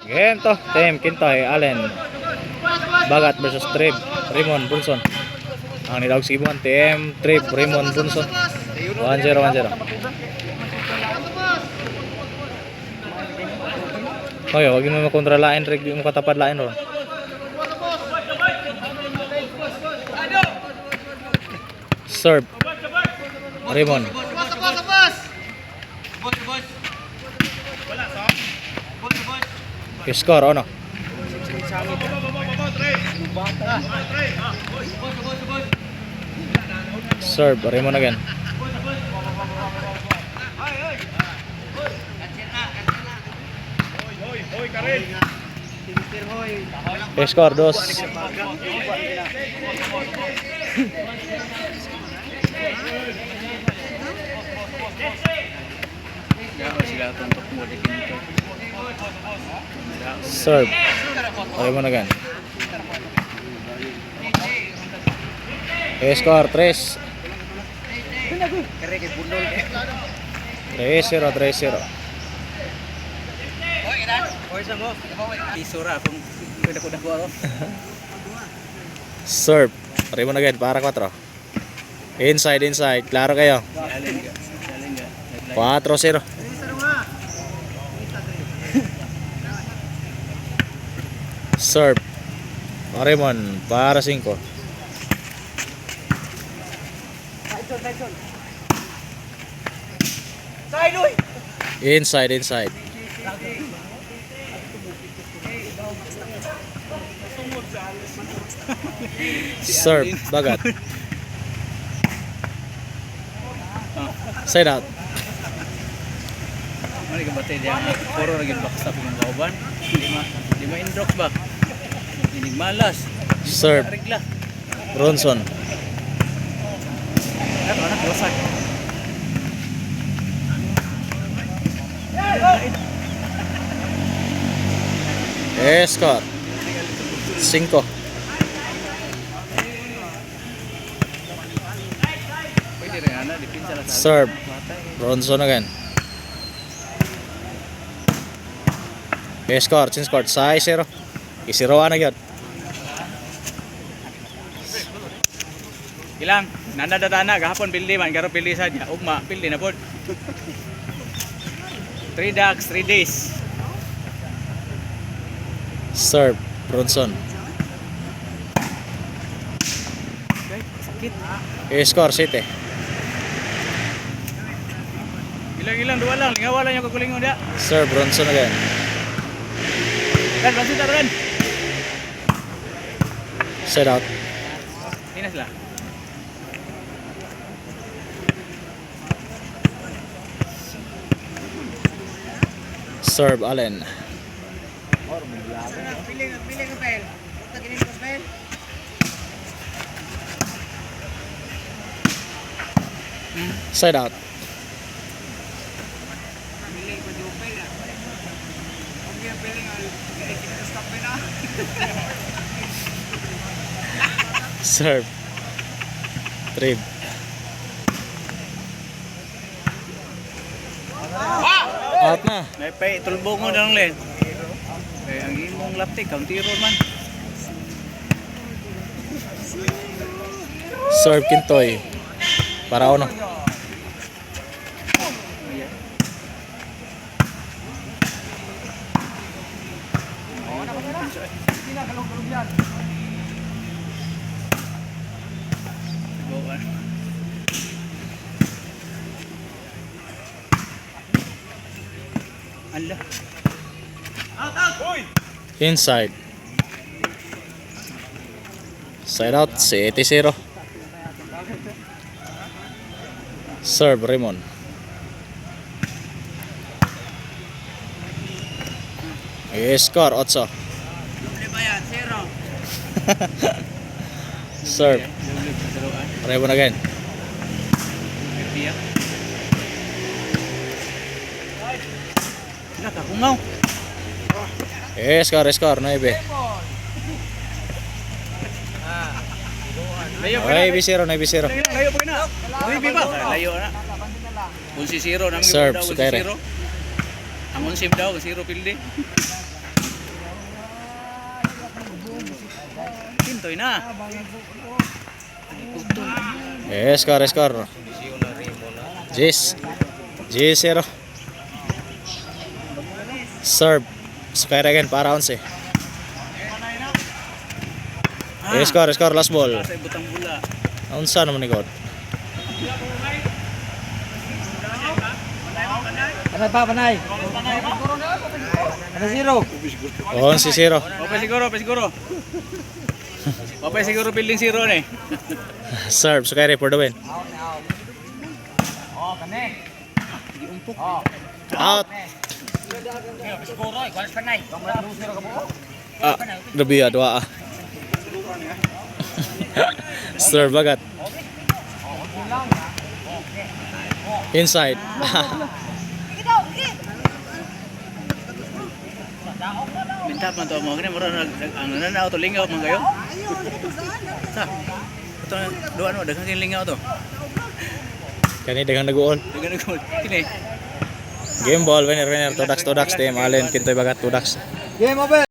Game to, team Kintoy, Allen, Bagat versus Trip, Raymond Bunson. Ang nilawag si Ibuan, team Trip, Raymond Bunson. 1-0, 1-0. Okay, wag mo makontra lain, Rick, mo katapad lain ron. Serve. Raymond. Score, ano? Serve, Raymond again. Score, 2. Serve. Raymond again. Score, 3. 3-0, 3-0. Serve. Raymond again, para 4. Inside. Klaro kayo. 4-0. Serve. Raymond, para 5. Inside. Serve, Bagat. Side out. Mali ka batay dia puro lagi baksa ng kauban. Lima indrok ba? Inig malas. Serve, Regla. Bronson. Anak wasak. Score, 5. Pwede rin ana dipinsa la sa. Serve, Bronson again. Score, 6-0. Isiroan na yun. Ilang nandadana gahapon pildi man garo pildi sa dia ugma pildi na pod. 3 days, 3 days. Serve, Bronson. Okay, sakit. Score, 7. Ilang dua lang lingawa lang yung kagulingon dia. Serve, Bronson again. Kan masih taruhan. Side out. Inas lah. Serve, Allen. Side out. Serve. Trip. Out na. Naipay tulbong mo na lang len. Kaya ang imong laptik countiro man. Serve, Kintoy. Para ano? Allah. Inside. Side out, 7-0. Serve, Raymond. Score, 8. Serve, Raymond again. Nakakungaw. Score, 9. Layo pa Ay, na. 9-0. Layo pa na. Layo pa. Layo na. 11-0 nang Serve, daw, Sukere. 11-0. Ang 11 daw, 0 pildi. Kintoy na. Score. G0. Serve. Square again para 11. Score, last ball. Sa butang bula. Unsa naman ni God? Panay. Ano zero? 11-0. Okay siguro building zero ni. Serve, Square for the win. Out. Gabi ya, dua. Serve bagat. Inside. Minta man to mo kani mura ang nananaw to lingaw man kayo. Sa. Ito duan mo daghang king lingaw to. Kani daghang nag-uol. Daghang nagol. Kini. Game ball, winner, Tudax, team Allen, Kintoy Bagat, Tudax. Game over.